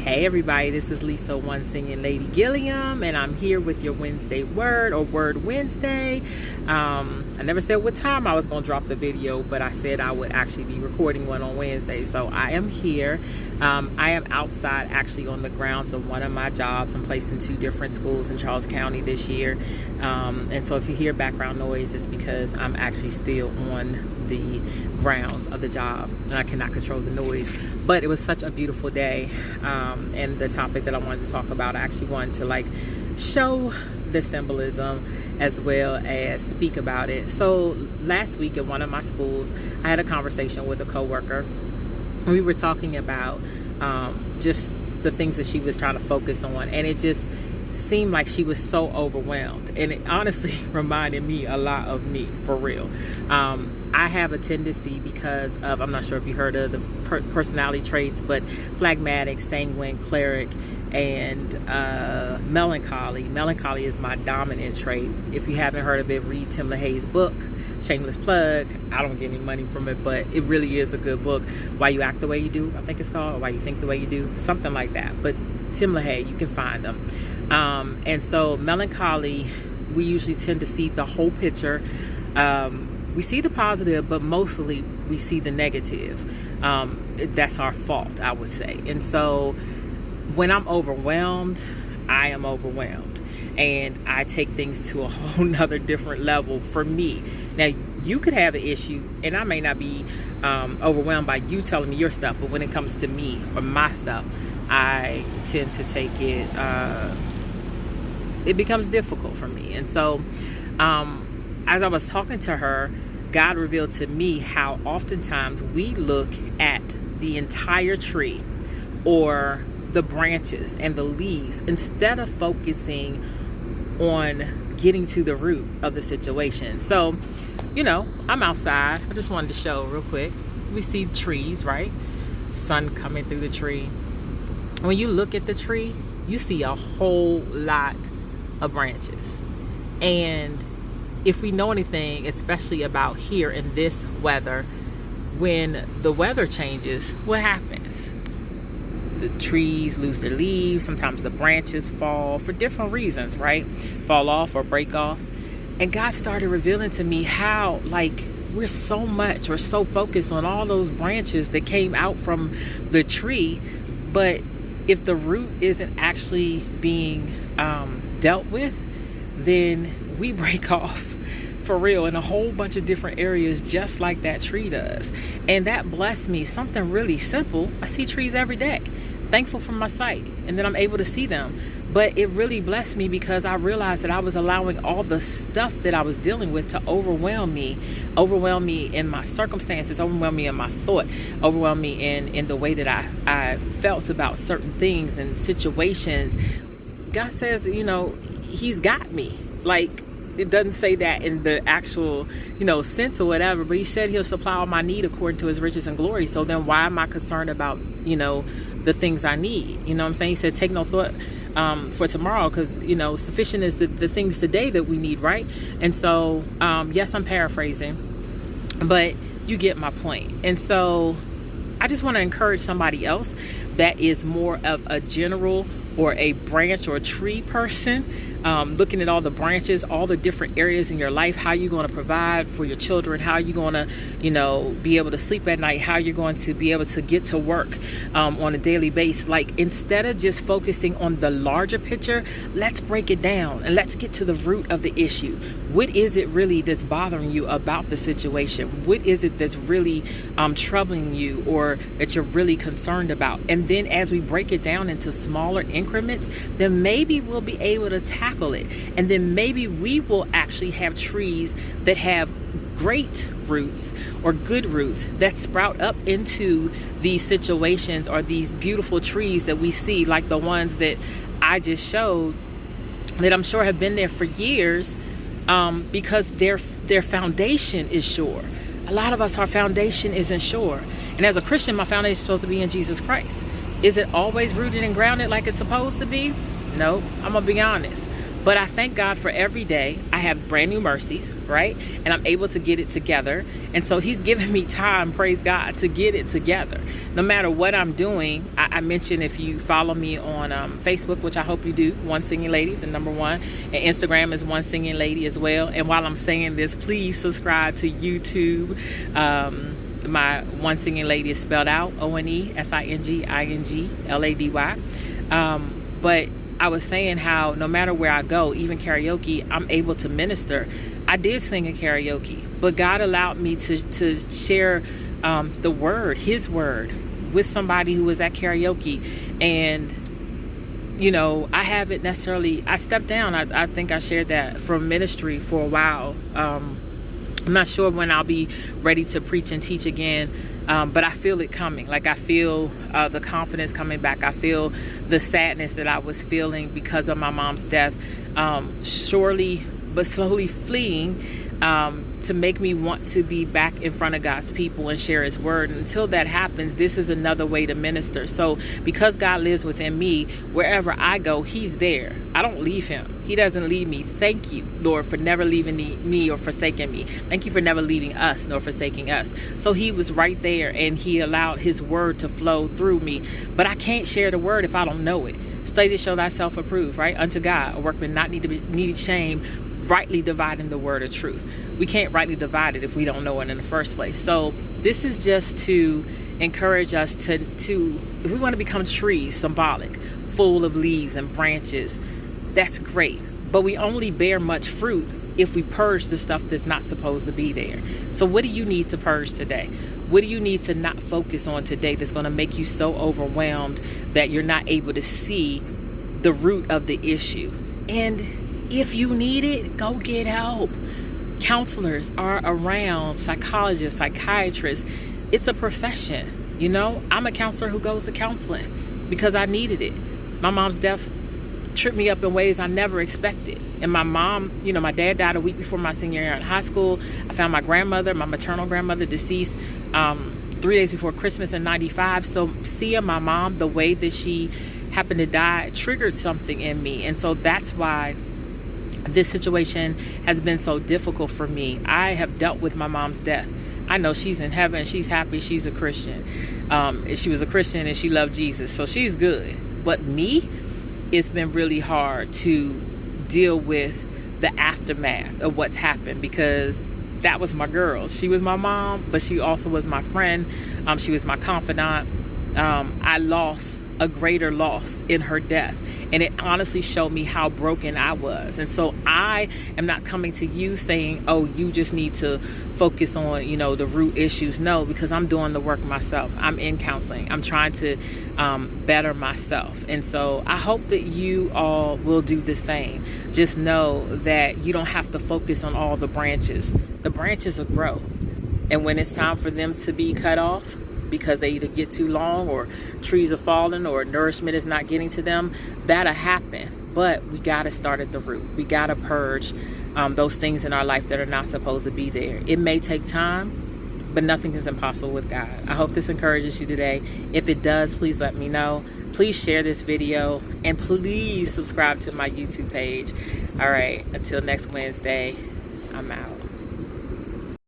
Hey everybody, this is Lisa One Singing Lady Gilliam, and I'm here with your Wednesday Word, or Word Wednesday. I never said what time I was going to drop the video, but I said I would actually be recording one on Wednesday. So I am here. I am outside actually on the grounds of one of my jobs. I'm placed in 2 different schools in Charles County this year. And so if you hear background noise, it's because I'm actually still on the grounds of the job and I cannot control the noise. But it was such a beautiful day, and the topic that I wanted to talk about, I actually wanted to show the symbolism as well as speak about it. So last week at one of my schools, I had a conversation with a coworker. We were talking about just the things that she was trying to focus on, and it just seemed like she was so overwhelmed, and it honestly reminded me a lot of me, for real. I have a tendency, because of, I'm not sure if you heard of the personality traits, but phlegmatic, sanguine, choleric, and melancholy. Melancholy is my dominant trait. If you haven't heard of it, read Tim LaHaye's book, shameless plug. I don't get any money from it, but it really is a good book. Why You Act the Way You Do, I think it's called, or Why You Think the Way You Do, something like that. But Tim LaHaye, you can find them. And so melancholy, we usually tend to see the whole picture. We see the positive, but mostly we see the negative. That's our fault, I would say. And so when I'm overwhelmed, I am overwhelmed, and I take things to a whole nother different level for me. Now, you could have an issue, and I may not be overwhelmed by you telling me your stuff, but when it comes to me or my stuff, I tend to take it, it becomes difficult for me. And so as I was talking to her, God revealed to me how oftentimes we look at the entire tree or the branches and the leaves instead of focusing on getting to the root of the situation. So, I'm outside. I just wanted to show real quick. We see trees, right? Sun coming through the tree. When you look at the tree, you see a whole lot of branches. And if we know anything, especially about here in this weather, when the weather changes, what happens? The trees lose their leaves. Sometimes the branches fall for different reasons, right? Fall off or break off. And God started revealing to me how, we're so much or so focused on all those branches that came out from the tree, but if the root isn't actually being dealt with, then we break off for real in a whole bunch of different areas, just like that tree does. And that blessed me. Something really simple. I see trees every day. Thankful for my sight, and then I'm able to see them. But it really blessed me because I realized that I was allowing all the stuff that I was dealing with to overwhelm me in my circumstances, overwhelm me in my thought, overwhelm me in the way that I felt about certain things and situations. God says, He's got me. It doesn't say that in the actual, sense or whatever, but He said He'll supply all my need according to His riches and glory. So then why am I concerned about, the things I need? You know what I'm saying? He said, take no thought for tomorrow, because, sufficient is the things today that we need, right? And so, yes, I'm paraphrasing, but you get my point. And so I just want to encourage somebody else that is more of a general or a branch or a tree person, looking at all the branches, all the different areas in your life, how you're going to provide for your children, how you're going to, be able to sleep at night, how you're going to be able to get to work on a daily basis. Instead of just focusing on the larger picture, let's break it down and let's get to the root of the issue. What is it really that's bothering you about the situation? What is it that's really troubling you, or that you're really concerned about? And then as we break it down into smaller increments, then maybe we'll be able to tackle it. And then maybe we will actually have trees that have great roots or good roots that sprout up into these situations, or these beautiful trees that we see, like the ones that I just showed, that I'm sure have been there for years, because their foundation is sure. A lot of us, our foundation isn't sure. And as a Christian, my foundation is supposed to be in Jesus Christ. Is it always rooted and grounded like it's supposed to be? No, I'm gonna be honest. But I thank God for every day I have brand new mercies, right? And I'm able to get it together. And so he's given me time, praise God, to get it together. No matter what I'm doing, I mentioned, if you follow me on Facebook, which I hope you do, One Singing Lady, the number one, and Instagram is One Singing Lady as well. And while I'm saying this, please subscribe to YouTube. My One Singing Lady is spelled out ONESINGINGLADY. But I was saying how no matter where I go, even karaoke, I'm able to minister. I did sing in karaoke, but God allowed me to share the word, his word, with somebody who was at karaoke. And, you know, I haven't necessarily, I stepped down. I think I shared that from ministry for a while. I'm not sure when I'll be ready to preach and teach again. But I feel it coming. Like, I feel the confidence coming back. I feel the sadness that I was feeling because of my mom's death, surely but slowly fleeing, to make me want to be back in front of God's people and share his word. And until that happens, this is another way to minister. So because God lives within me, wherever I go, he's there. I don't leave him. He doesn't leave me. Thank you, Lord, for never leaving me or forsaking me. Thank you for never leaving us nor forsaking us. So he was right there, and he allowed his word to flow through me. But I can't share the word if I don't know it. Study to show thyself approved, right? Unto God, a workman not need shame, rightly dividing the word of truth. We can't rightly divide it if we don't know it in the first place. So this is just to encourage us to if we want to become trees, symbolic, full of leaves and branches, that's great. But we only bear much fruit if we purge the stuff that's not supposed to be there. So what do you need to purge today? What do you need to not focus on today that's going to make you so overwhelmed that you're not able to see the root of the issue? And if you need it, go get help. Counselors are around, psychologists, psychiatrists. It's a profession, you know. I'm a counselor who goes to counseling because I needed it. My mom's death tripped me up in ways I never expected. And my mom, you know, my dad died a week before my senior year in high school. I found my grandmother, my maternal grandmother, deceased 3 days before Christmas in '95. So seeing my mom, the way that she happened to die, triggered something in me. And so that's why this situation has been so difficult for me. I have dealt with my mom's death. I know she's in heaven. She's happy. She's a Christian. She was a Christian and she loved Jesus. So she's good. But me, it's been really hard to deal with the aftermath of what's happened, because that was my girl. She was my mom, but she also was my friend. She was my confidant. I lost a greater loss in her death. And it honestly showed me how broken I was. And so I am not coming to you saying, oh, you just need to focus on, you know, the root issues. No, because I'm doing the work myself. I'm in counseling. I'm trying to better myself. And so I hope that you all will do the same. Just know that you don't have to focus on all the branches. The branches will grow. And when it's time for them to be cut off, because they either get too long or trees are falling or nourishment is not getting to them, that'll happen. But we got to start at the root. We got to purge those things in our life that are not supposed to be there. It may take time, but nothing is impossible with God. I hope this encourages you today. If it does, please let me know. Please share this video, and please subscribe to my YouTube page. All right, until next Wednesday, I'm out.